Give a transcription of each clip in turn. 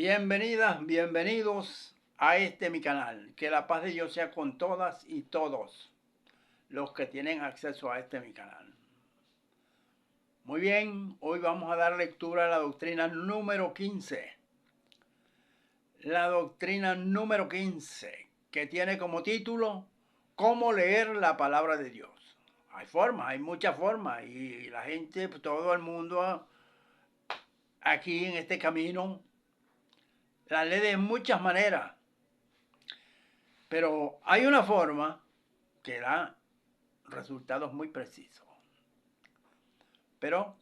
Bienvenidas, bienvenidos a mi canal. Que la paz de Dios sea con todas y todos los que tienen acceso a mi canal. Muy bien, hoy vamos a dar lectura a la doctrina número 15. La doctrina número 15, que tiene como título ¿Cómo leer la palabra de Dios? Hay formas, hay muchas formas, y la gente, todo el mundo aquí en este camino la lee de muchas maneras. Pero hay una forma que da resultados muy precisos. Pero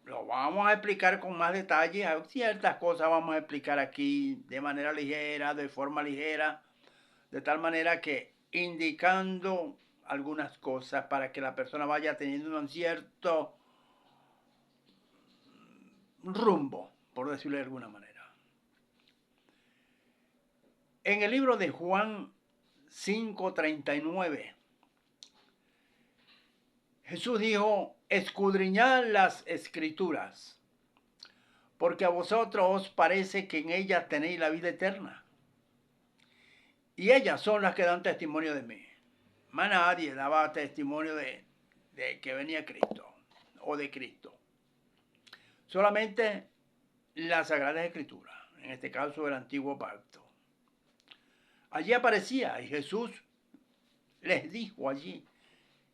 lo vamos a explicar con más detalle. Hay ciertas cosas vamos a explicar aquí de manera ligera, de forma ligera, de tal manera que indicando algunas cosas para que la persona vaya teniendo un cierto rumbo, por decirlo de alguna manera. En el libro de Juan 5:39, Jesús dijo: escudriñad las escrituras, porque a vosotros os parece que en ellas tenéis la vida eterna, y ellas son las que dan testimonio de mí. Más nadie daba testimonio de que venía Cristo o de Cristo. Solamente las Sagradas Escrituras, en este caso el Antiguo Pacto. Allí aparecía y Jesús les dijo allí: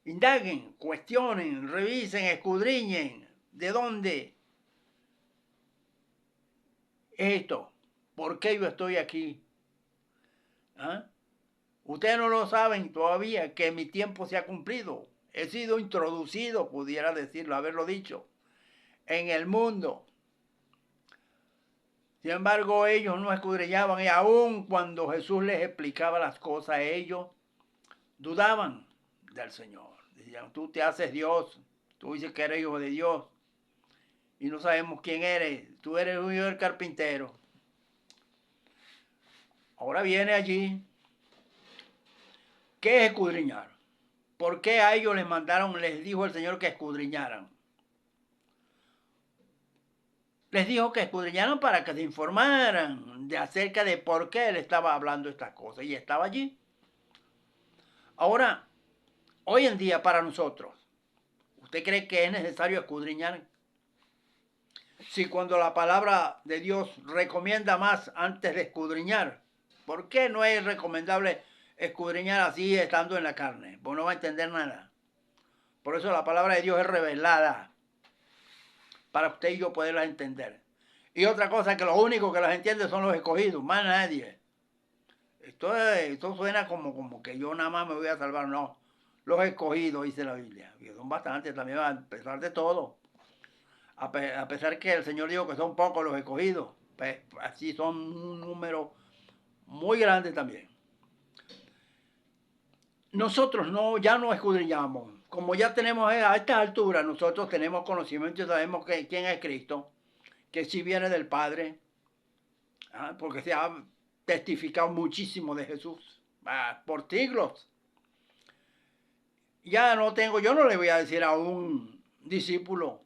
indaguen, cuestionen, revisen, escudriñen de dónde es esto, por qué yo estoy aquí. ¿Ah? Ustedes no lo saben todavía que mi tiempo se ha cumplido. He sido introducido, pudiera decirlo, haberlo dicho, en el mundo. Sin embargo, ellos no escudriñaban, y aun cuando Jesús les explicaba las cosas, ellos dudaban del Señor. Decían: tú te haces Dios, tú dices que eres hijo de Dios, y no sabemos quién eres, tú eres un hijo del carpintero. Ahora viene allí, ¿qué es escudriñar? ¿Por qué a ellos les dijo el Señor que escudriñaran? Les dijo que escudriñaran para que se informaran acerca de por qué él estaba hablando estas cosas, y estaba allí. Ahora, hoy en día para nosotros, ¿usted cree que es necesario escudriñar? Si cuando la palabra de Dios recomienda más antes de escudriñar, ¿por qué no es recomendable escudriñar así estando en la carne? Pues no va a entender nada. Por eso la palabra de Dios es revelada para usted y yo poderla entender. Y otra cosa, que lo único que las entiende son los escogidos, más nadie. Esto suena como que yo nada más me voy a salvar. No, los escogidos, dice la Biblia, que son bastantes también, a pesar de todo. A pesar que el Señor dijo que son pocos los escogidos, pues así son un número muy grande también. Nosotros ya no escudriñamos. Como ya tenemos a estas alturas, nosotros tenemos conocimiento y sabemos quién es Cristo, que sí viene del Padre, porque se ha testificado muchísimo de Jesús por siglos. Ya no tengo, yo no le voy a decir a un discípulo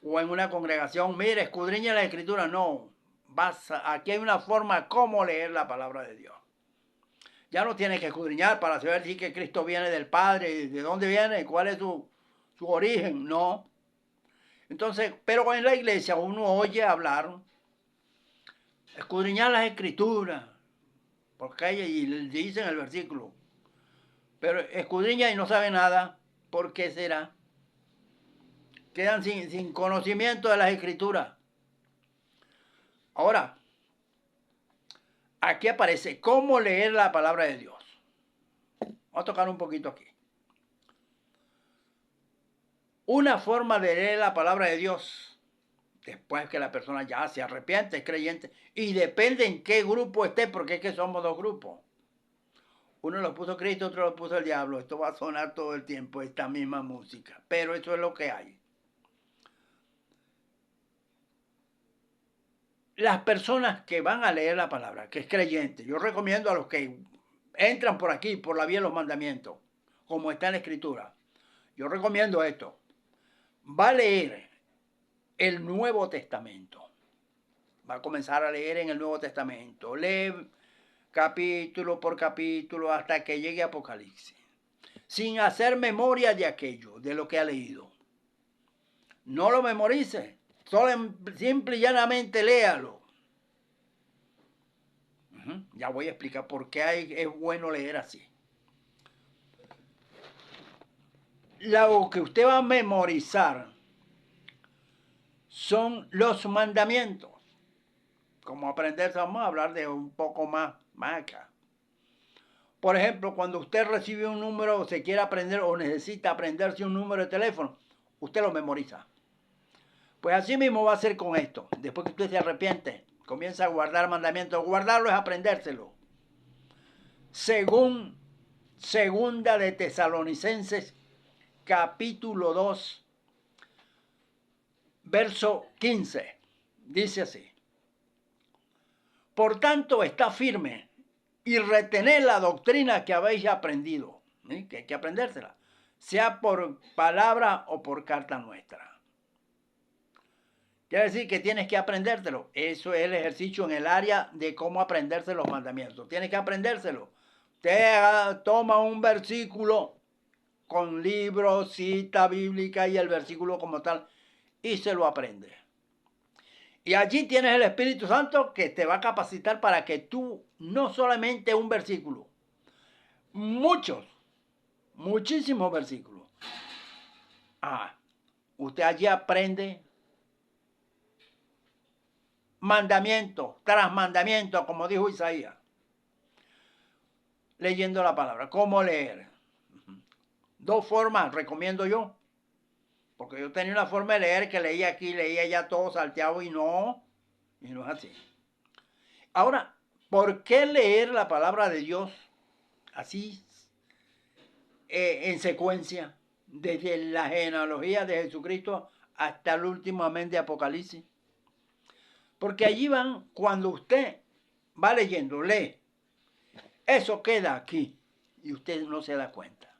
o en una congregación: mire, escudriña la Escritura. No, aquí hay una forma cómo leer la palabra de Dios. Ya no tiene que escudriñar para saber si que Cristo viene del Padre, de dónde viene, cuál es su origen. No. Entonces, pero en la iglesia uno oye hablar, escudriñar las Escrituras, porque y dice en el versículo, pero escudriña y no sabe nada. ¿Por qué será? Quedan sin conocimiento de las Escrituras. Ahora, aquí aparece cómo leer la palabra de Dios. Vamos a tocar un poquito aquí. Una forma de leer la palabra de Dios, después que la persona ya se arrepiente, es creyente, y depende en qué grupo esté, porque es que somos dos grupos. Uno lo puso Cristo, otro lo puso el diablo. Esto va a sonar todo el tiempo, esta misma música, pero eso es lo que hay. Las personas que van a leer la palabra, que es creyente, yo recomiendo a los que entran por aquí, por la vía de los mandamientos, como está en la Escritura, yo recomiendo esto: va a leer el Nuevo Testamento. Va a comenzar a leer en el Nuevo Testamento. Lee capítulo por capítulo hasta que llegue a Apocalipsis. Sin hacer memoria de aquello, de lo que ha leído. No lo memorice. Solo simple y llanamente léalo. Ya voy a explicar por qué es bueno leer así. Lo que usted va a memorizar son los mandamientos. Como aprenderse, vamos a hablar de un poco más acá. Por ejemplo, cuando usted recibe un número o se quiere aprender o necesita aprenderse un número de teléfono, usted lo memoriza. Pues así mismo va a ser con esto. Después que usted se arrepiente, comienza a guardar mandamientos. Guardarlo es aprendérselo. Según Segunda de Tesalonicenses, capítulo 2, verso 15. Dice así. Por tanto, está firme y retened la doctrina que habéis aprendido, que hay que aprendérsela, sea por palabra o por carta nuestra. Quiere decir que tienes que aprendértelo. Eso es el ejercicio en el área de cómo aprenderse los mandamientos. Tienes que aprendérselo. Te toma un versículo con libro, cita bíblica y el versículo como tal y se lo aprende. Y allí tienes el Espíritu Santo que te va a capacitar para que tú, no solamente un versículo, muchísimos versículos. Usted allí aprende mandamiento tras mandamiento, como dijo Isaías, leyendo la palabra. ¿Cómo leer? Dos formas recomiendo yo. Porque yo tenía una forma de leer que leía aquí, leía ya todo salteado y no es así. Ahora, ¿por qué leer la palabra de Dios así en secuencia? Desde la genealogía de Jesucristo hasta el último amén de Apocalipsis. Porque allí van, cuando usted va leyendo, lee, eso queda aquí y usted no se da cuenta.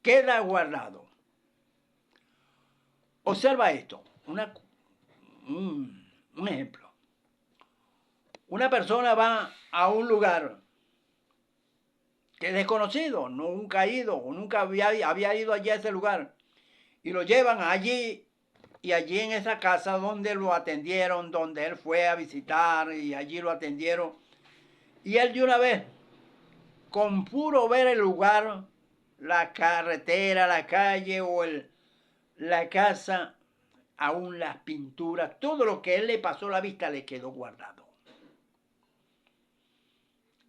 Queda guardado. Observa esto, un ejemplo. Una persona va a un lugar que es desconocido, nunca ha ido o nunca había ido allí a ese lugar y lo llevan allí y allí en esa casa donde lo atendieron, donde él fue a visitar y allí lo atendieron y él de una vez, con puro ver el lugar, la carretera, la calle o la casa, aún las pinturas, todo lo que él le pasó la vista le quedó guardado.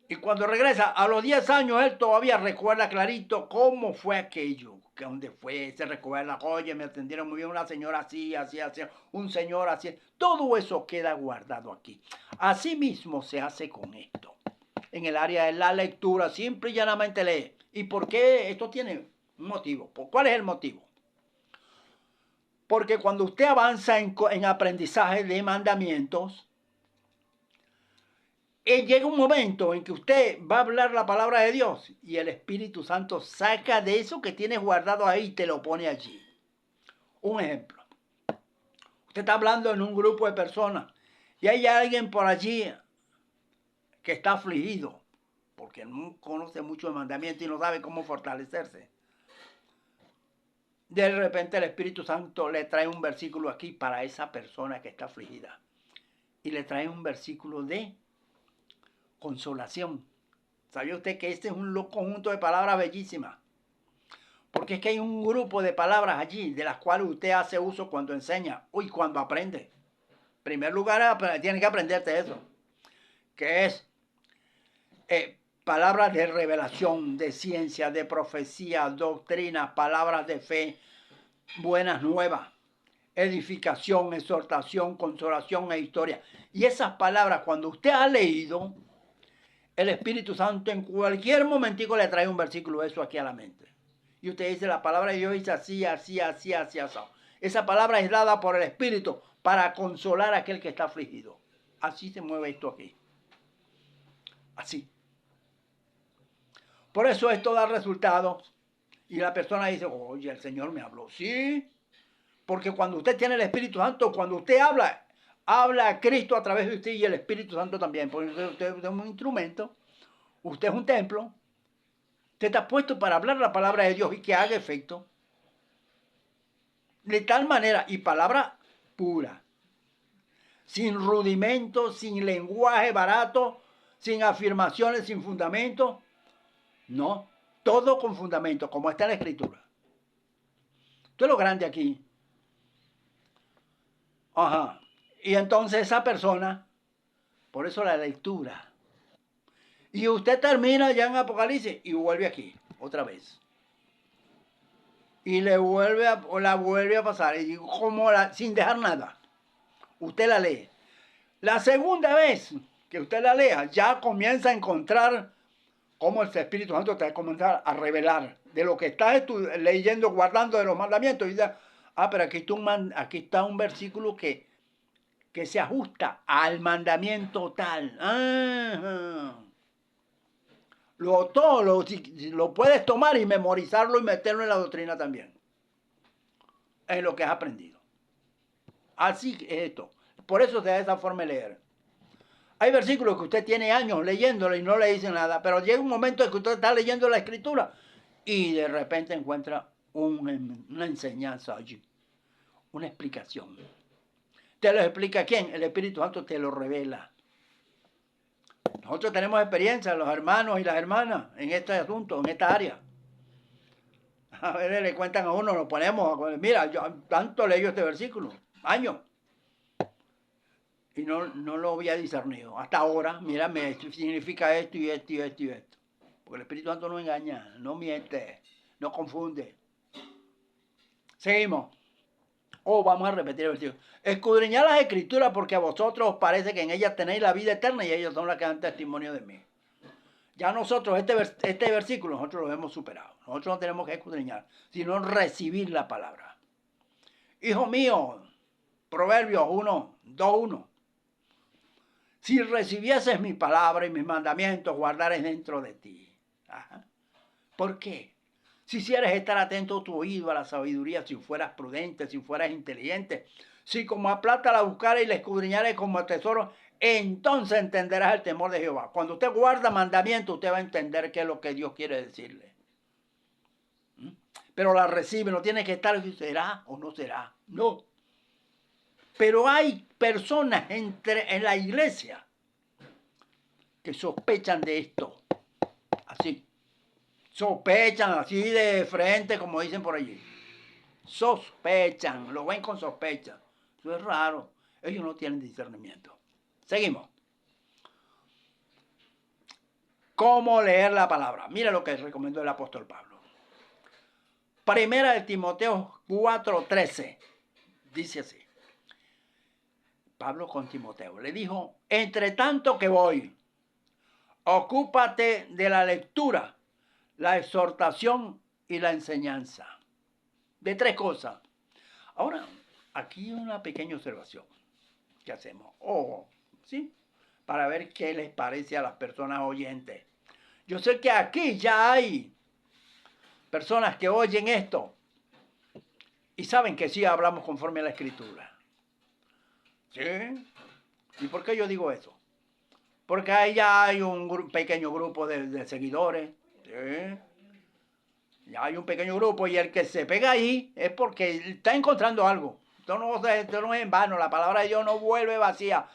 Y cuando regresa, a los 10 años, él todavía recuerda clarito cómo fue aquello, que dónde fue, se recuerda, oye, me atendieron muy bien, una señora así, así, así, un señor así. Todo eso queda guardado aquí. Así mismo se hace con esto. En el área de la lectura, simple y llanamente lee. ¿Y por qué esto tiene un motivo? ¿Cuál es el motivo? Porque cuando usted avanza en aprendizaje de mandamientos, llega un momento en que usted va a hablar la palabra de Dios y el Espíritu Santo saca de eso que tienes guardado ahí y te lo pone allí. Un ejemplo. Usted está hablando en un grupo de personas y hay alguien por allí que está afligido porque no conoce mucho el mandamiento y no sabe cómo fortalecerse. De repente el Espíritu Santo le trae un versículo aquí para esa persona que está afligida. Y le trae un versículo de consolación. ¿Sabía usted que este es un conjunto de palabras bellísimas? Porque es que hay un grupo de palabras allí de las cuales usted hace uso cuando enseña y cuando aprende. En primer lugar, tiene que aprenderte eso. Que es palabras de revelación, de ciencia, de profecía, doctrina, palabras de fe, buenas nuevas, edificación, exhortación, consolación e historia. Y esas palabras, cuando usted ha leído, el Espíritu Santo en cualquier momentico le trae un versículo de eso aquí a la mente. Y usted dice, la palabra de Dios dice así, así, así, así, así. Esa palabra es dada por el Espíritu para consolar a aquel que está afligido. Así se mueve esto aquí. Así. Por eso esto da resultados. Y la persona dice, oye, el Señor me habló. Sí, porque cuando usted tiene el Espíritu Santo, cuando usted habla, Habla a Cristo a través de usted y el Espíritu Santo también, porque usted es un instrumento, usted es un templo, usted está puesto para hablar la palabra de Dios y que haga efecto. De tal manera, y palabra pura, sin rudimentos, sin lenguaje barato, sin afirmaciones, sin fundamento. No, todo con fundamento, como está en la Escritura. Esto es lo grande aquí. Ajá. Y entonces esa persona, por eso la lectura. Y usted termina ya en Apocalipsis y vuelve aquí, otra vez. Y le vuelve la vuelve a pasar, y como sin dejar nada. Usted la lee. La segunda vez que usted la lea, ya comienza a encontrar cómo el Espíritu Santo te va a comenzar a revelar de lo que estás leyendo, guardando de los mandamientos. Y dice, pero aquí está un versículo que se ajusta al mandamiento tal. Lo puedes tomar y memorizarlo y meterlo en la doctrina también. En lo que has aprendido. Así es esto. Por eso se da esa forma de leer. Hay versículos que usted tiene años leyéndolo y no le dicen nada, pero llega un momento en que usted está leyendo la Escritura y de repente encuentra una enseñanza allí, una explicación. ¿Te lo explica quién? El Espíritu Santo te lo revela. Nosotros tenemos experiencia, los hermanos y las hermanas, en este asunto, en esta área. A veces le cuentan a uno, lo ponemos, mira, yo tanto leí este versículo, años. Y no lo había discernido. Hasta ahora, mira, me significa esto y esto y esto y esto. Porque el Espíritu Santo no engaña, no miente, no confunde. Seguimos. Vamos a repetir el versículo. Escudriñad las Escrituras porque a vosotros os parece que en ellas tenéis la vida eterna y ellas son las que dan testimonio de mí. Ya nosotros, este versículo, nosotros lo hemos superado. Nosotros no tenemos que escudriñar, sino recibir la palabra. Hijo mío, Proverbios 1, 2, 1. Si recibieses mi palabra y mis mandamientos, guardares dentro de ti. Ajá. ¿Por qué? Si quisieras estar atento a tu oído a la sabiduría, si fueras prudente, si fueras inteligente, si como a plata la buscares y la escudriñares como a tesoro, entonces entenderás el temor de Jehová. Cuando usted guarda mandamientos, usted va a entender qué es lo que Dios quiere decirle. Pero la recibe, no tiene que estar, ¿será o no será? No. Pero hay personas en la iglesia que sospechan de esto. Así. Sospechan así de frente, como dicen por allí. Sospechan, lo ven con sospecha. Eso es raro. Ellos no tienen discernimiento. Seguimos. ¿Cómo leer la palabra? Mira lo que recomendó el apóstol Pablo. Primera de Timoteo 4:13. Dice así. Pablo con Timoteo le dijo, entre tanto que voy, ocúpate de la lectura, la exhortación y la enseñanza. De 3 cosas. Ahora, aquí una pequeña observación que hacemos. ¿Sí? Para ver qué les parece a las personas oyentes. Yo sé que aquí ya hay personas que oyen esto y saben que sí hablamos conforme a la Escritura. ¿Sí? ¿Y por qué yo digo eso? Porque ahí ya hay un pequeño grupo de seguidores. ¿Sí? Ya hay un pequeño grupo y el que se pega ahí es porque está encontrando algo. Esto no es en vano, la palabra de Dios no vuelve vacía.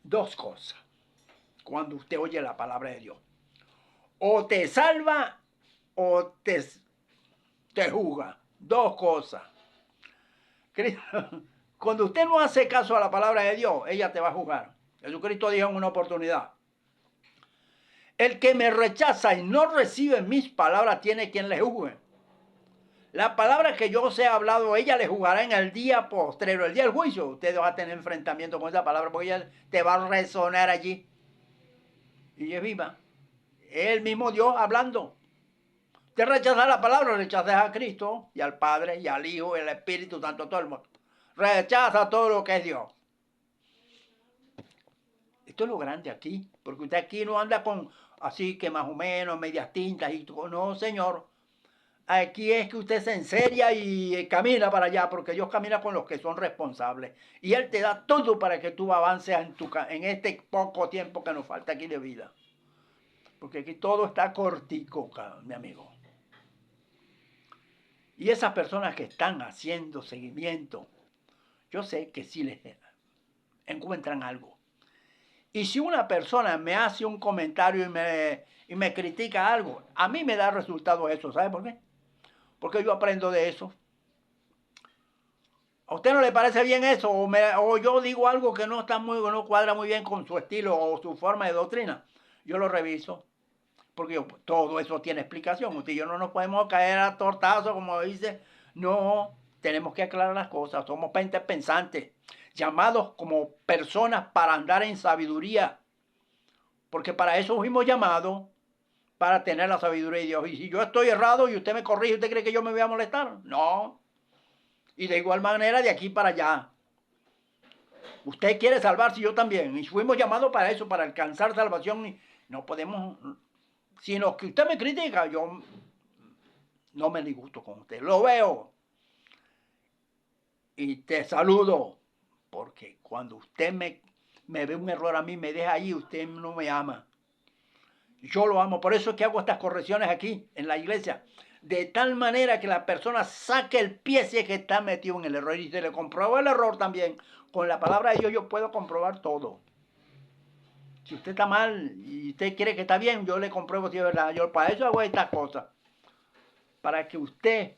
2 cosas cuando usted oye la palabra de Dios. O te salva o te juzga. 2 cosas. Cuando usted no hace caso a la palabra de Dios, ella te va a juzgar. Jesucristo dijo en una oportunidad, el que me rechaza y no recibe mis palabras tiene quien le juzgue. La palabra que yo os he hablado, ella le juzgará en el día postrero, el día del juicio. Usted va a tener enfrentamiento con esa palabra porque ella te va a resonar allí. Y es viva. Es el mismo Dios hablando. Te rechazas la palabra, rechazas a Cristo y al Padre y al Hijo y al Espíritu Santo, todo el mundo. Rechaza todo lo que es Dios. Esto es lo grande aquí, porque usted aquí no anda con así que más o menos medias tintas y todo. No, señor. Aquí es que usted se enseria y camina para allá, porque Dios camina con los que son responsables. Y Él te da todo para que tú avances en este poco tiempo que nos falta aquí de vida. Porque aquí todo está cortico, mi amigo. Y esas personas que están haciendo seguimiento, yo sé que sí les encuentran algo. Y si una persona me hace un comentario y me critica algo, a mí me da resultado eso. ¿Sabe por qué? Porque yo aprendo de eso. ¿A usted no le parece bien eso? O yo digo algo que no está no cuadra muy bien con su estilo o su forma de doctrina. Yo lo reviso. Porque todo eso tiene explicación. Usted y yo no nos podemos caer a tortazo, como dice. No, tenemos que aclarar las cosas. Somos gente pensantes, llamados como personas para andar en sabiduría. Porque para eso fuimos llamados, para tener la sabiduría de Dios. Y si yo estoy errado y usted me corrige, ¿usted cree que yo me voy a molestar? No. Y de igual manera de aquí para allá. Usted quiere salvarse, yo también. Y fuimos llamados para eso, para alcanzar salvación. Y no podemos, sino que usted me critica, yo no me disgusto con usted. Lo veo y te saludo. Porque cuando usted me ve un error a mí, me deja ahí, usted no me ama. Yo lo amo. Por eso es que hago estas correcciones aquí, en la iglesia. De tal manera que la persona saque el pie si es que está metido en el error. Y se le comprueba el error también. Con la palabra de Dios yo puedo comprobar todo. Si usted está mal y usted quiere que está bien, yo le compruebo si es verdad. Yo para eso hago estas cosas. Para que usted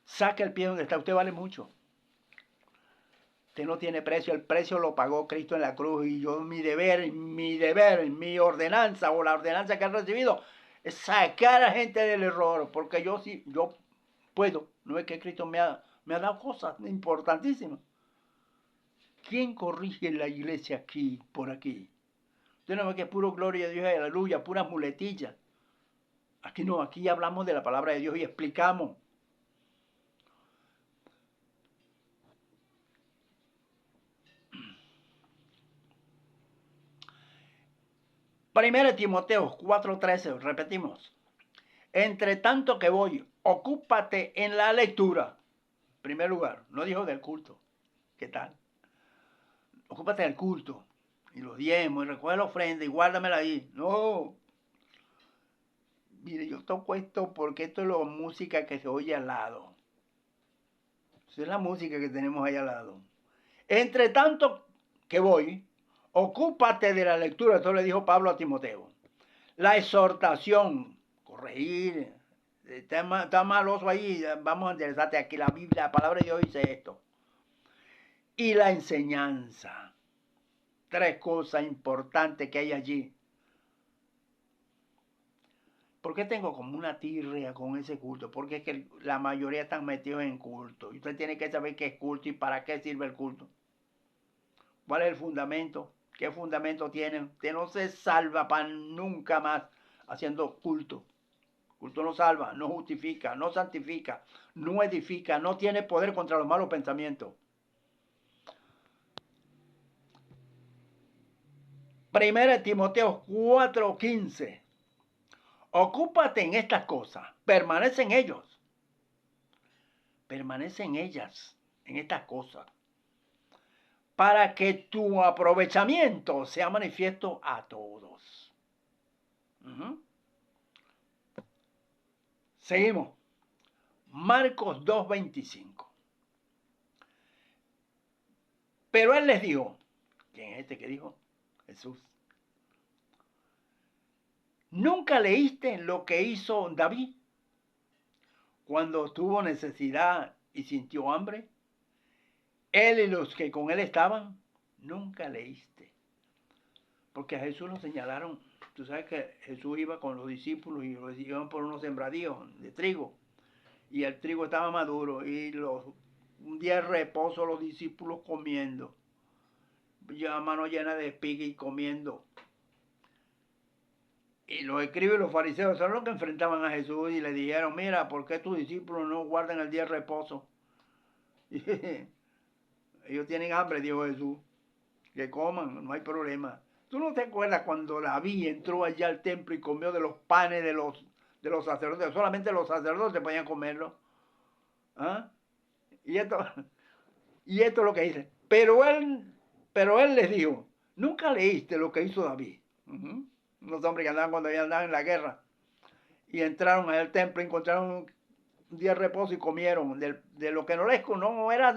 saque el pie donde está. Usted vale mucho. Usted no tiene precio. El precio lo pagó Cristo en la cruz. Y yo mi deber, mi ordenanza o la ordenanza que he recibido es sacar a la gente del error. Porque yo sí, yo puedo. No es que Cristo me ha dado cosas importantísimas. ¿Quién corrige la iglesia aquí, por aquí? Usted no ve que es puro gloria a Dios y aleluya, puras muletillas. Aquí no, aquí hablamos de la palabra de Dios y explicamos. Primero Timoteo 4:13, repetimos. Entre tanto que voy, ocúpate en la lectura. En primer lugar, no dijo del culto. ¿Qué tal? Ocúpate del culto. Y los diezmos, y recoge la ofrenda y guárdamela ahí. No. Mire, yo toco esto porque esto es la música que se oye al lado. Esa es la música que tenemos ahí al lado. Entre tanto que voy, ocúpate de la lectura. Esto le dijo Pablo a Timoteo. La exhortación, corregir, está maloso ahí, vamos a interesarte aquí. La Biblia, la palabra de Dios dice esto. Y la enseñanza. Tres cosas importantes que hay allí. ¿Por qué tengo como una tirria con ese culto? Porque es que la mayoría están metidos en culto. Y usted tiene que saber qué es culto y para qué sirve el culto. ¿Cuál es el fundamento? ¿Qué fundamento tiene? Usted no se salva para nunca más haciendo culto. Culto no salva, no justifica, no santifica, no edifica, no tiene poder contra los malos pensamientos. Primera de Timoteo 4:15. Ocúpate en estas cosas, permanece en ellos. Permanece en ellas, en estas cosas, para que tu aprovechamiento sea manifiesto a todos. Seguimos. Marcos 2:25. Pero él les dijo, ¿quién es este que dijo? Jesús. ¿Nunca leíste lo que hizo David cuando tuvo necesidad y sintió hambre? Él y los que con él estaban, nunca leíste. Porque a Jesús lo señalaron. Tú sabes que Jesús iba con los discípulos y los iban por unos sembradíos de trigo. Y el trigo estaba maduro y un día de reposo los discípulos comiendo. Ya mano llena de espiga y comiendo. Y los escribas y los fariseos son los que enfrentaban a Jesús y le dijeron, mira, ¿por qué tus discípulos no guardan el día de reposo? Y ellos tienen hambre, dijo Jesús. Que coman, no hay problema. ¿Tú no te acuerdas cuando David entró allá al templo y comió de los panes de los sacerdotes. Solamente los sacerdotes podían comerlo. ¿Ah? Y esto, y esto es lo que dice. Pero él les dijo, ¿nunca leíste lo que hizo David? Unos hombres que andaban cuando ya andaban en la guerra. Y entraron al templo, encontraron un día de reposo y comieron. De lo que no era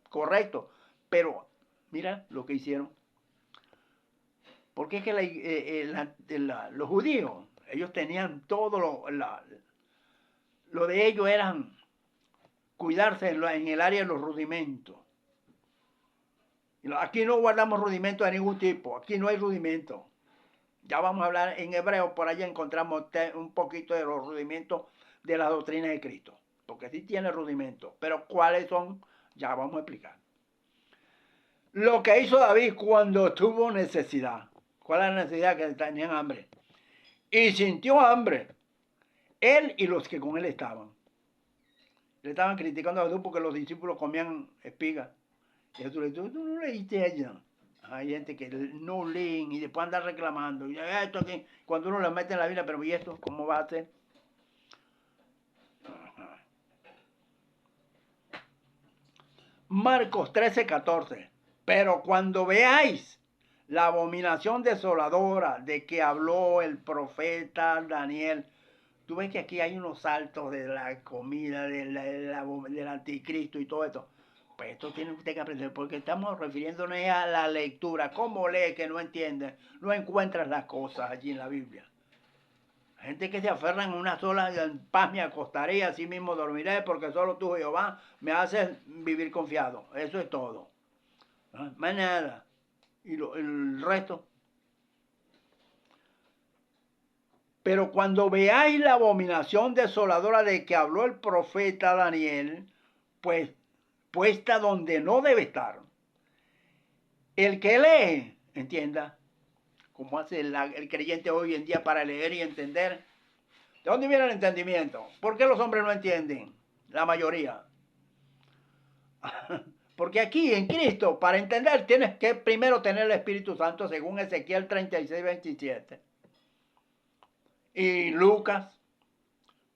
correcto. Pero mira lo que hicieron. Porque es que los judíos, ellos tenían todo lo de ellos eran cuidarse en el área de los rudimentos. Aquí no guardamos rudimentos de ningún tipo, aquí no hay rudimentos. Ya vamos a hablar en hebreo, por allá encontramos un poquito de los rudimentos de las doctrinas de Cristo. Porque sí tiene rudimentos, pero ¿cuáles son? Ya vamos a explicar. Lo que hizo David cuando tuvo necesidad. ¿Cuál es la necesidad? Que tenían hambre. Y sintió hambre. Él y los que con él estaban. Le estaban criticando a Jesús porque los discípulos comían espigas. Y Jesús le dijo, ¿tú no leíste allá? Hay gente que no leen y después andan reclamando. Y esto aquí, cuando uno le mete en la Biblia, pero ¿y esto? ¿Cómo va a ser? Marcos 13:14. Pero cuando veáis la abominación desoladora de que habló el profeta Daniel, tú ves que aquí hay unos saltos de la comida, del anticristo y todo esto. Pues esto tiene usted que aprender, porque estamos refiriéndonos a la lectura. ¿Cómo lee que no entiende? No encuentras las cosas allí en la Biblia. Gente que se aferra en una sola, en paz me acostaré, así mismo dormiré, porque solo tú, Jehová, me haces vivir confiado. Eso es todo. ¿No? Más nada. Y el resto. Pero cuando veáis la abominación desoladora de que habló el profeta Daniel, pues puesta donde no debe estar. El que lee, entienda, como hace el creyente hoy en día para leer y entender. ¿De dónde viene el entendimiento? ¿Por qué los hombres no entienden? La mayoría. Porque aquí en Cristo, para entender, tienes que primero tener el Espíritu Santo, según Ezequiel 36:27. Y Lucas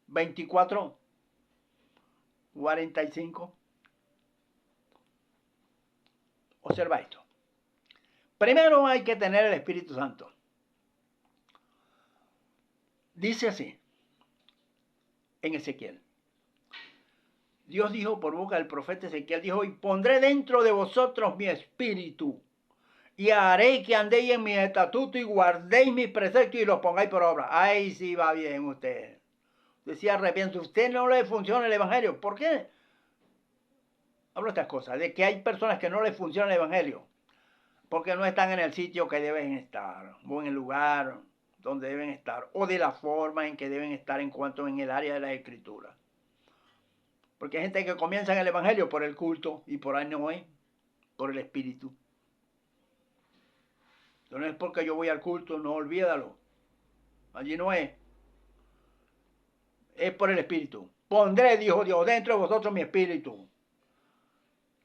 24:45. Observa esto. Primero hay que tener el Espíritu Santo. Dice así, en Ezequiel. Dios dijo por boca del profeta Ezequiel, dijo, y pondré dentro de vosotros mi espíritu, y haré que andéis en mis estatutos y guardéis mis preceptos y los pongáis por obra. Ahí sí va bien usted. Decía, arrepiente, usted no le funciona el evangelio. ¿Por qué? Hablo estas cosas, de que hay personas que no les funciona el evangelio, porque no están en el sitio que deben estar, o en el lugar donde deben estar, o de la forma en que deben estar en cuanto en el área de la escritura. Porque hay gente que comienza en el evangelio por el culto y por ahí no es, por el espíritu. No es porque yo voy al culto, no olvídalo. Allí no es. Es por el espíritu. Pondré, dijo Dios, dentro de vosotros mi espíritu.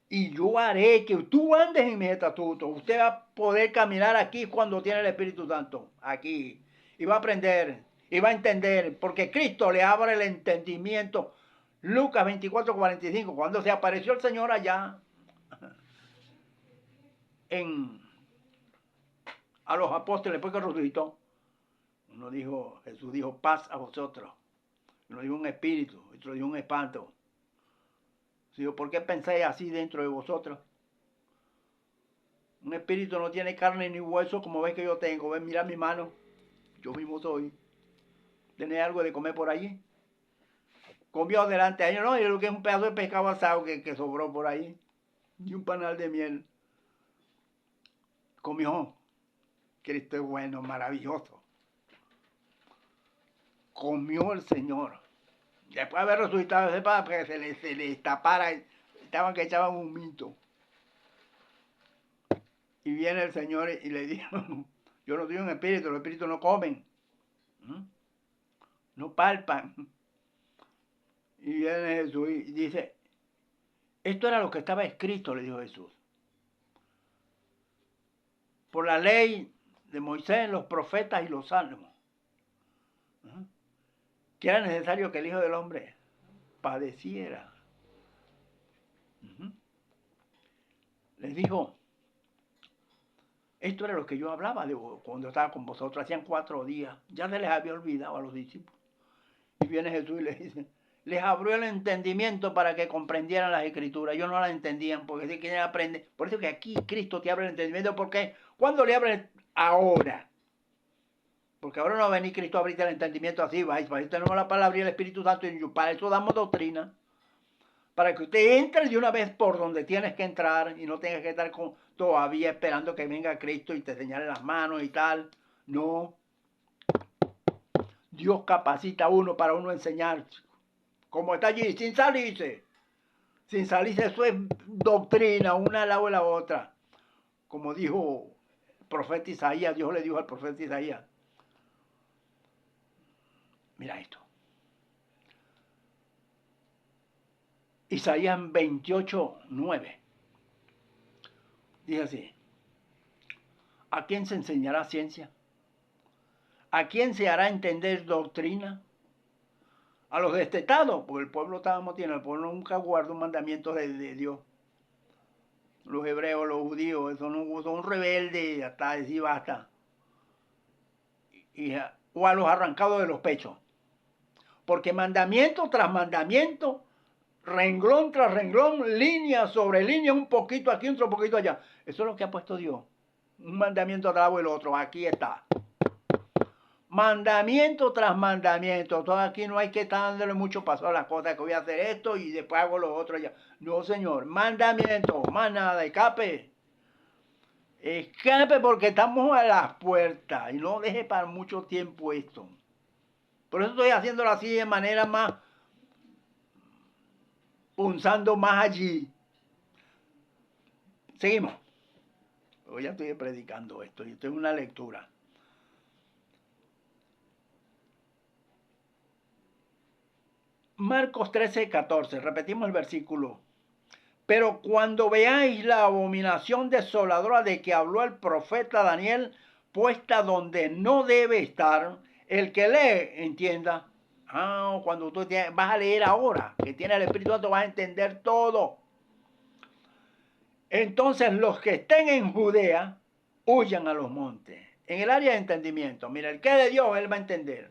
Y yo haré que tú andes en mis estatutos. Usted va a poder caminar aquí cuando tiene el Espíritu Santo. Aquí. Y va a aprender. Y va a entender. Porque Cristo le abre el entendimiento. Lucas 24:45. Cuando se apareció el Señor allá a los apóstoles después que resucitó. Jesús dijo, paz a vosotros. Uno dijo un espíritu. Otro dijo un espanto. Digo, ¿por qué pensáis así dentro de vosotros? Un espíritu no tiene carne ni hueso como ves que yo tengo. Ven, mira mi mano. Yo mismo soy. ¿Tenés algo de comer por allí? Comió delante de ellos, no, y lo que es un pedazo de pescado asado que sobró por ahí. Y un panal de miel. Comió. Cristo es bueno, maravilloso. Comió el Señor. Después de haber resucitado, sepa que se le tapara. Estaban que echaban un mito. Y viene el Señor y le dijo, yo no soy un espíritu, los espíritus no comen. No palpan. Y viene Jesús y dice, esto era lo que estaba escrito, le dijo Jesús. Por la ley de Moisés, los profetas y los salmos. que era necesario que el Hijo del Hombre padeciera. Les dijo, esto era lo que yo hablaba de cuando estaba con vosotros, hacían 4 días, ya se les había olvidado a los discípulos. Y viene Jesús y les dice, les abrió el entendimiento para que comprendieran las escrituras. Ellos no las entendían porque si quieren aprender. Por eso que aquí Cristo te abre el entendimiento. Porque ¿cuándo le abre? Ahora. Porque ahora no va a venir Cristo a abrirte el entendimiento así. Para eso tenemos la palabra y el Espíritu Santo. Y para eso damos doctrina. Para que usted entre de una vez por donde tienes que entrar y no tengas que estar todavía esperando que venga Cristo y te señale las manos y tal. No. Dios capacita a uno para uno enseñar. Como está allí, sin salirse. Sin salirse, eso es doctrina, una al lado de la otra. Como dijo el profeta Isaías, Dios le dijo al profeta Isaías. Mira esto. Isaías 28:9. Dice así. ¿A quién se enseñará ciencia? ¿A quién se hará entender doctrina? A los destetados, porque el pueblo estaba motiendo, el pueblo nunca guardó un mandamiento de Dios. Los hebreos, los judíos, son rebeldes, hasta decir basta. O a los arrancados de los pechos. Porque mandamiento tras mandamiento, renglón tras renglón, línea sobre línea, un poquito aquí, otro poquito allá. Eso es lo que ha puesto Dios. Un mandamiento atrás del otro, aquí está. Mandamiento tras mandamiento. Todo aquí no hay que estar dándole mucho paso a las cosas, que voy a hacer esto y después hago lo otro allá. No, señor. Mandamiento, más nada, escape. Escape porque estamos a las puertas y no deje para mucho tiempo esto. Por eso estoy haciéndolo así de manera más, punzando más allí. Seguimos. Hoy ya estoy predicando esto y esto es una lectura. Marcos 13:14, repetimos el versículo. Pero cuando veáis la abominación desoladora de que habló el profeta Daniel, puesta donde no debe estar, el que lee, entienda. Cuando tú vas a leer ahora, que tiene el Espíritu Santo, vas a entender todo. Entonces los que estén en Judea, huyan a los montes. En el área de entendimiento, mira, el que es de Dios, él va a entender.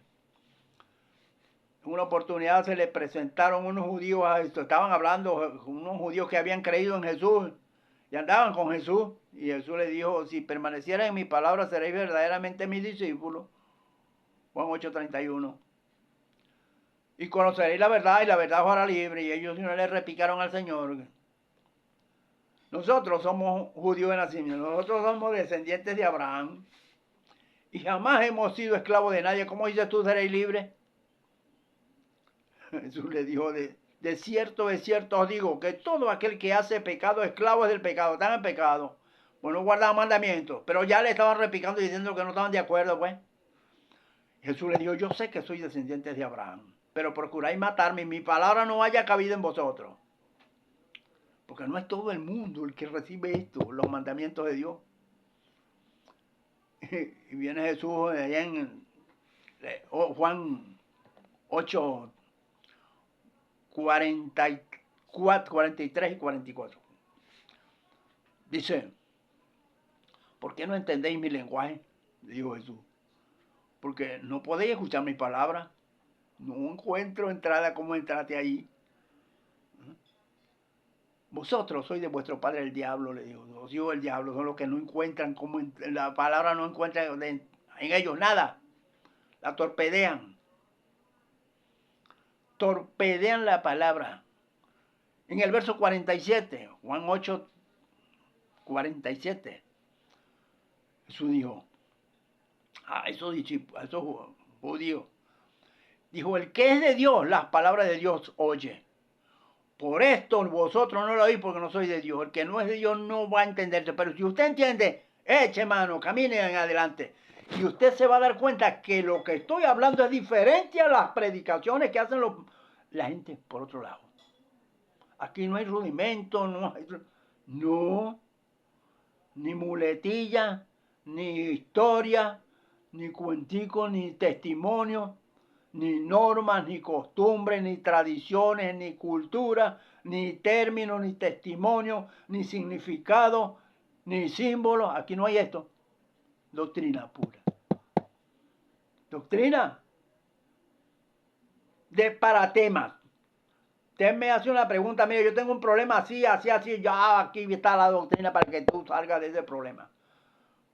En una oportunidad se le presentaron unos judíos a esto, estaban hablando unos judíos que habían creído en Jesús y andaban con Jesús. Y Jesús les dijo, si permanecieran en mi palabra seréis verdaderamente mis discípulos. Juan 8:31. Y conoceréis la verdad y la verdad os hará libre. Y ellos no le replicaron al Señor. Nosotros somos judíos de nacimiento, nosotros somos descendientes de Abraham. Y jamás hemos sido esclavos de nadie. ¿Cómo dices tú seréis libres? Jesús le dijo, de cierto os digo, que todo aquel que hace pecado, esclavo es del pecado, están en pecado. Pues no guardaban mandamientos, pero ya le estaban replicando y diciendo que no estaban de acuerdo, pues. Jesús le dijo, yo sé que soy descendiente de Abraham, pero procuráis matarme y mi palabra no haya cabida en vosotros. Porque no es todo el mundo el que recibe esto, los mandamientos de Dios. Y viene Jesús allá en Juan 8, 43 y 44. Dice, ¿por qué no entendéis mi lenguaje? Dijo Jesús. Porque no podéis escuchar mi palabra. No encuentro entrada como entraste ahí. Vosotros sois de vuestro padre el diablo, le dijo. Los hijos del diablo son los que no encuentran como la palabra, no encuentran en ellos nada. La torpedean. Torpedean la palabra. En el verso 47, Juan 8, 47, Jesús dijo a esos discípulos, a esos judíos, dijo, el que es de Dios, las palabras de Dios oye. Por esto vosotros no lo oís porque no sois de Dios. El que no es de Dios no va a entenderse. Pero si usted entiende, eche mano, camine en adelante. Y usted se va a dar cuenta que lo que estoy hablando es diferente a las predicaciones que hacen la gente por otro lado. Aquí no hay rudimento, no, ni muletilla, ni historia, ni cuentico, ni testimonio. ni normas, ni costumbres, ni tradiciones, ni cultura, ni términos, ni testimonio, ni significado, ni símbolos. Aquí no hay esto. Doctrina pura. Doctrina de para temas. Usted me hace una pregunta, mira, yo tengo un problema así, así, así, ya aquí está la doctrina para que tú salgas de ese problema.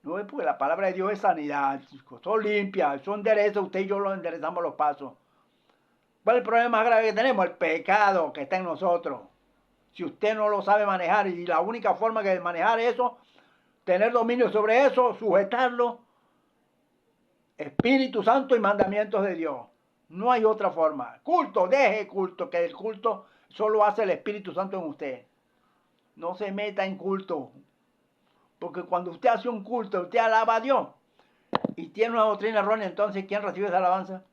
No es porque la palabra de Dios es sanidad, chicos, son limpias, son derechos, usted y yo los enderezamos los pasos. ¿Cuál es el problema más grave que tenemos? El pecado que está en nosotros. Si usted no lo sabe manejar y la única forma de manejar eso, tener dominio sobre eso, sujetarlo, Espíritu Santo y mandamientos de Dios. No hay otra forma. Culto, deje culto, que el culto solo hace el Espíritu Santo en usted. No se meta en culto. Porque cuando usted hace un culto, usted alaba a Dios y tiene una doctrina errónea, entonces ¿quién recibe esa alabanza?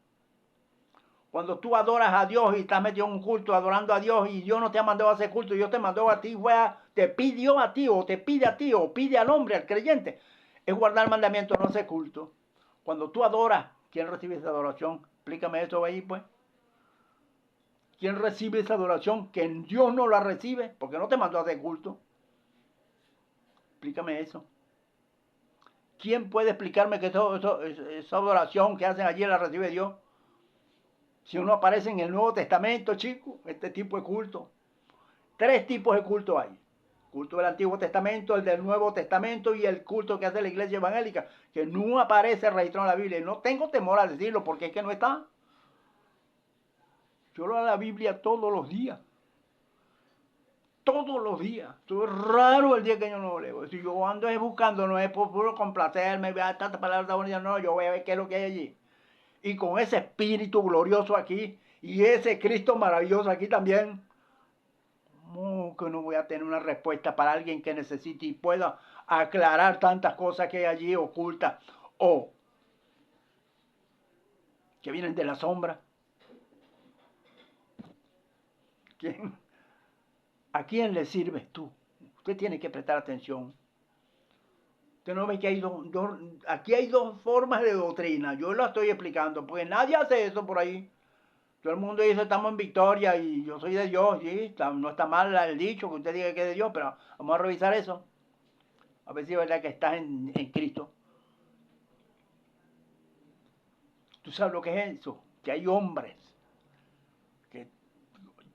Cuando tú adoras a Dios y estás metido en un culto adorando a Dios y Dios no te ha mandado a hacer culto, Dios te mandó a ti, te pidió a ti o te pide a ti o pide al hombre, al creyente, es guardar el mandamiento, no hacer culto. Cuando tú adoras, ¿quién recibe esa adoración? Explícame eso ahí, pues. ¿Quién recibe esa adoración? Que Dios no la recibe porque no te mandó a hacer culto. Explícame eso. ¿Quién puede explicarme que esa adoración que hacen allí la recibe Dios? Si uno aparece en el Nuevo Testamento, chicos, este tipo de culto. 3 tipos de culto hay. Culto del Antiguo Testamento, el del Nuevo Testamento y el culto que hace la iglesia evangélica, que no aparece registrado en la Biblia. Y no tengo temor a decirlo porque es que no está. Yo leo la Biblia todos los días. Todos los días. Esto es raro el día que yo no lo leo. Si yo ando buscando, no es por puro complacerme, vea tantas palabras bonitas, no, yo voy a ver qué es lo que hay allí. Y con ese espíritu glorioso aquí, y ese Cristo maravilloso aquí también, ¿cómo que no voy a tener una respuesta para alguien que necesite y pueda aclarar tantas cosas que hay allí ocultas o que vienen de la sombra? ¿A quién le sirves tú? Usted tiene que prestar atención. Usted no ve que hay aquí hay 2 formas de doctrina. Yo lo estoy explicando, porque nadie hace eso por ahí. Todo el mundo dice estamos en victoria y yo soy de Dios, sí, no está mal el dicho que usted diga que es de Dios, pero vamos a revisar eso. A ver si es verdad que estás en Cristo. ¿Tú sabes lo que es eso? Que hay hombres que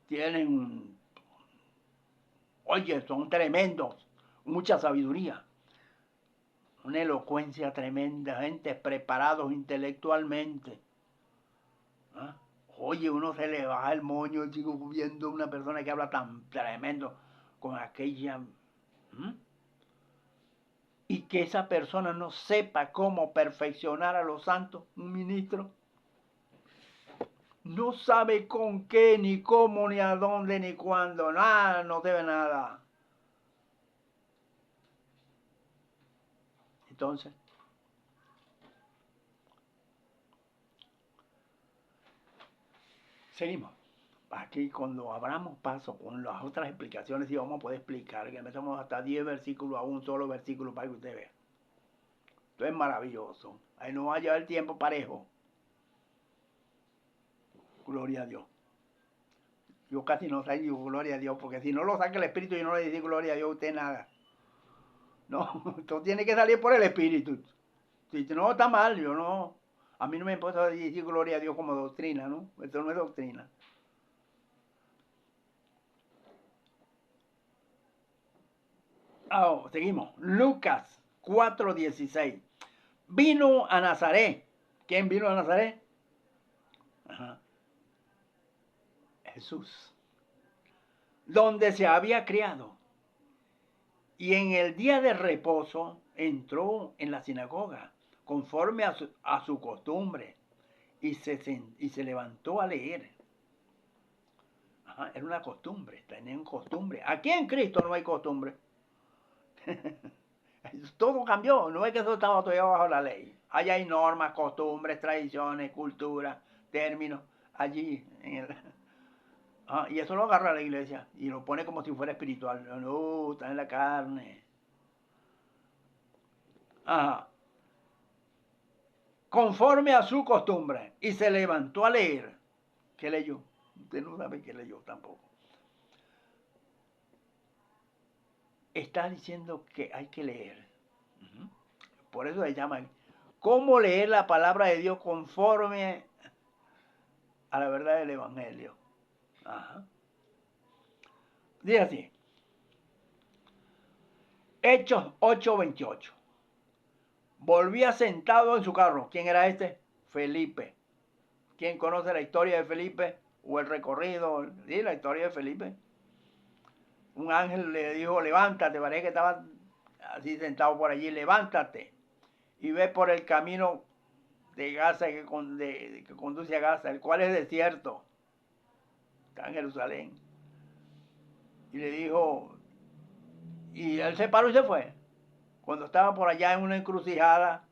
tienen, oye, son tremendos, mucha sabiduría, una elocuencia tremenda, gente preparados intelectualmente. ¿Ah? Oye, uno se le baja el moño, chico, viendo una persona que habla tan tremendo con aquella... Y que esa persona no sepa cómo perfeccionar a los santos, un ministro. No sabe con qué, ni cómo, ni a dónde, ni cuándo. Nada, no debe nada. Entonces, seguimos. Aquí cuando abramos paso con las otras explicaciones y vamos a poder explicar que metemos hasta 10 versículos a un solo versículo para que usted vea. Esto es maravilloso. Ahí no va a llevar el tiempo parejo. Gloria a Dios. Yo casi no digo gloria a Dios, porque si no lo saca el Espíritu y no le dice gloria a Dios, usted nada. No, esto tiene que salir por el Espíritu. Si no, está mal, yo no. A mí no me importa decir gloria a Dios como doctrina, ¿no? Esto no es doctrina. Seguimos. Lucas 4:16. Vino a Nazaret. ¿Quién vino a Nazaret? Ajá. Jesús. Donde se había criado. Y en el día de reposo entró en la sinagoga, conforme a su costumbre, y se levantó a leer. Ajá, era una costumbre, tenían costumbre. Aquí en Cristo no hay costumbre. Todo cambió, no es que eso estaba todavía bajo la ley. Allá hay normas, costumbres, tradiciones, cultura, términos, allí. Y eso lo agarra la iglesia y lo pone como si fuera espiritual. No, está en la carne. Ajá. conforme a su costumbre, y se levantó a leer. ¿Qué leyó? Usted no sabe qué leyó tampoco. Está diciendo que hay que leer. Por eso se llaman. ¿Cómo leer la palabra de Dios conforme a la verdad del Evangelio? Ajá. Dice así. Hechos 8:28. Volvía sentado en su carro. ¿Quién era este? Felipe. ¿Quién conoce la historia de Felipe? O el recorrido. Sí, la historia de Felipe. Un ángel le dijo, levántate. Parece que estaba así sentado por allí. Levántate y ve por el camino de Gaza que conduce a Gaza, el cual es desierto. Está en Jerusalén. Y le dijo, y él se paró y se fue. Cuando estaba por allá en una encrucijada,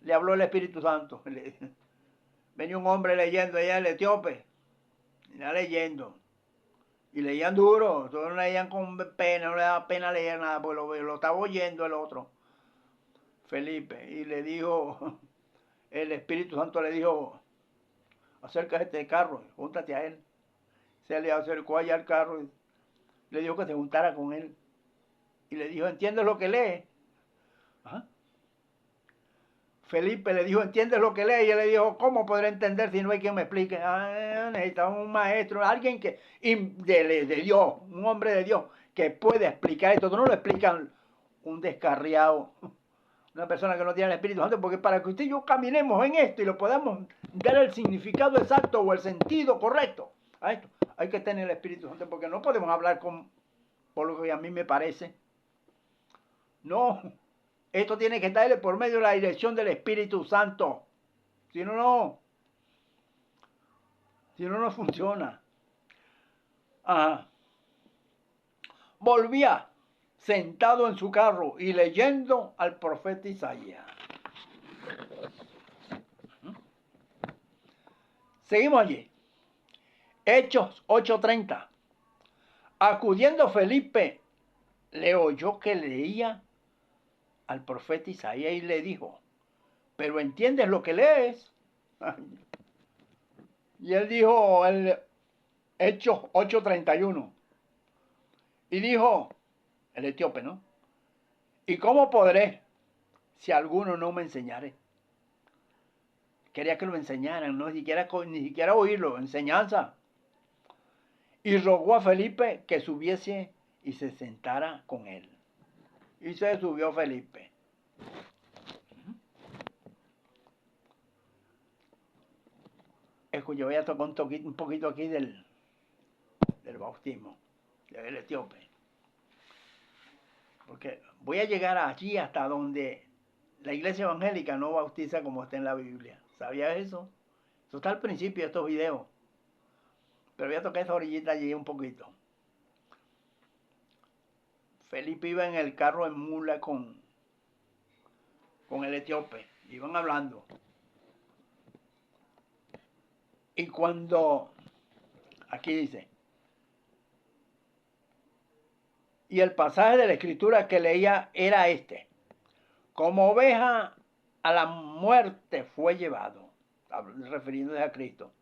le habló el Espíritu Santo. Venía un hombre leyendo allá, el etíope, venía leyendo. Y leían duro, todos leían con pena, no le daba pena leer nada, porque lo estaba oyendo el otro, Felipe. Y le dijo, el Espíritu Santo le dijo, acércate a este carro, júntate a él. Se le acercó allá al carro y le dijo que se juntara con él. Y le dijo, ¿entiendes lo que lee? Ajá. Felipe le dijo, ¿entiendes lo que lee? Y él le dijo, ¿cómo podré entender si no hay quien me explique? Necesitaba un maestro, alguien que de Dios, un hombre de Dios, que puede explicar esto. No lo explican un descarriado, una persona que no tiene el Espíritu Santo, porque para que usted y yo caminemos en esto y lo podamos dar el significado exacto o el sentido correcto a esto, hay que tener el Espíritu Santo, porque no podemos hablar por lo que a mí me parece. No. Esto tiene que estar por medio de la dirección del Espíritu Santo. Si no, no. Si no, no funciona. Ajá. Volvía sentado en su carro y leyendo al profeta Isaías. Seguimos allí. Hechos 8:30. Acudiendo Felipe, le oyó que leía al profeta Isaías y le dijo, ¿pero entiendes lo que lees? Y él dijo, el Hechos 8:31. Y dijo, el etíope, ¿no? ¿Y cómo podré si alguno no me enseñare? Quería que lo enseñaran, no ni siquiera oírlo, enseñanza. Y rogó a Felipe que subiese y se sentara con él. Y se subió Felipe. Escucha, voy a tocar un poquito aquí del bautismo, del etíope. Porque voy a llegar allí hasta donde la iglesia evangélica no bautiza como está en la Biblia. ¿Sabías eso? Eso está al principio de estos videos. Pero voy a tocar esa orillita allí un poquito. Felipe iba en el carro en mula con el etíope. Iban hablando. Y cuando, aquí dice, y el pasaje de la escritura que leía era este. Como oveja a la muerte fue llevado, refiriéndose a Cristo.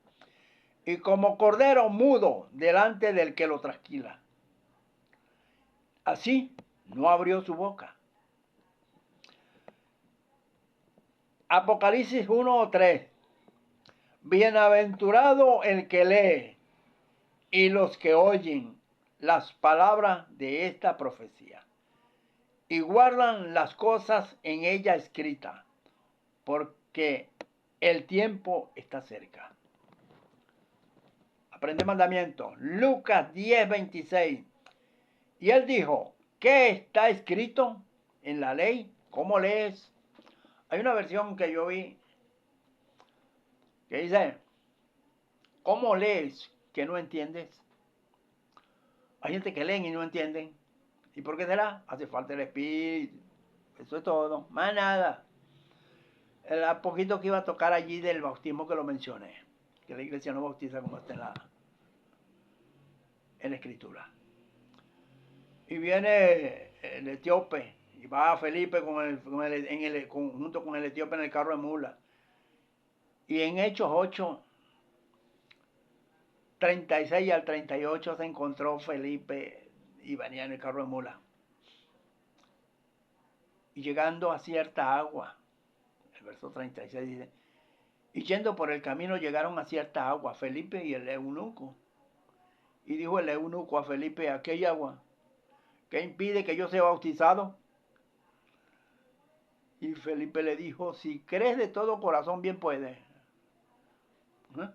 Y como cordero mudo delante del que lo trasquila. Así no abrió su boca. Apocalipsis 1:3. Bienaventurado el que lee y los que oyen las palabras de esta profecía y guardan las cosas en ella escritas, porque el tiempo está cerca. Aprende mandamiento. Lucas 10:26. Y él dijo, ¿qué está escrito en la ley? ¿Cómo lees? Hay una versión que yo vi que dice, ¿cómo lees que no entiendes? Hay gente que leen y no entienden. ¿Y por qué será? Hace falta el Espíritu. Eso es todo. Más nada. El poquito que iba a tocar allí del bautismo que lo mencioné. Que la iglesia no bautiza como está en la escritura. Y viene el etíope y Y va Felipe junto con el etíope en el carro de mula. Y en Hechos 8, 36 al 38 se encontró Felipe y venía en el carro de mula. Y llegando a cierta agua, el verso 36 dice, y yendo por el camino llegaron a cierta agua, Felipe y el eunuco. Y dijo el eunuco a Felipe, aquella agua, ¿qué impide que yo sea bautizado? Y Felipe le dijo, si crees de todo corazón, bien puedes. ¿Eh?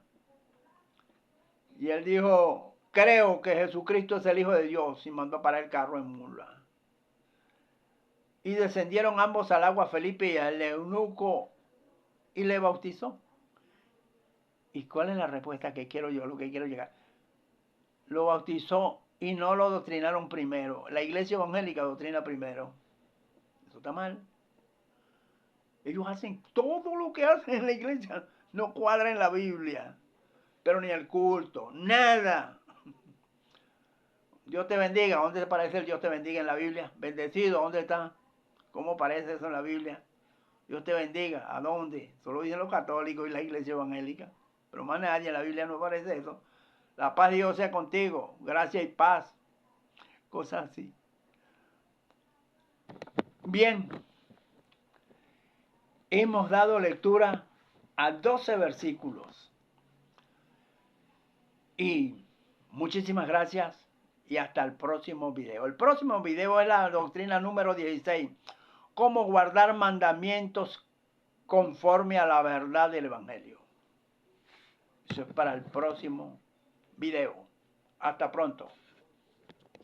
Y él dijo, creo que Jesucristo es el Hijo de Dios, y mandó a parar el carro en mula. Y descendieron ambos al agua, Felipe y al eunuco, y le bautizó. ¿Y cuál es la respuesta que quiero yo, lo que quiero llegar? Lo bautizó y no lo doctrinaron primero. La iglesia evangélica doctrina primero. Eso está mal. Ellos hacen todo lo que hacen en la iglesia. No cuadra en la Biblia. Pero ni el culto. Nada. Dios te bendiga. ¿Dónde aparece el Dios te bendiga en la Biblia? Bendecido. ¿Dónde está? ¿Cómo aparece eso en la Biblia? Dios te bendiga. ¿A dónde? Solo dicen los católicos y la iglesia evangélica. Pero más nadie en la Biblia no aparece eso. La paz de Dios sea contigo. Gracia y paz. Cosas así. Bien. Hemos dado lectura a 12 versículos. Y muchísimas gracias y hasta el próximo video. El próximo video es la doctrina número 16. Cómo guardar mandamientos conforme a la verdad del Evangelio. Eso es para el próximo video. Hasta pronto.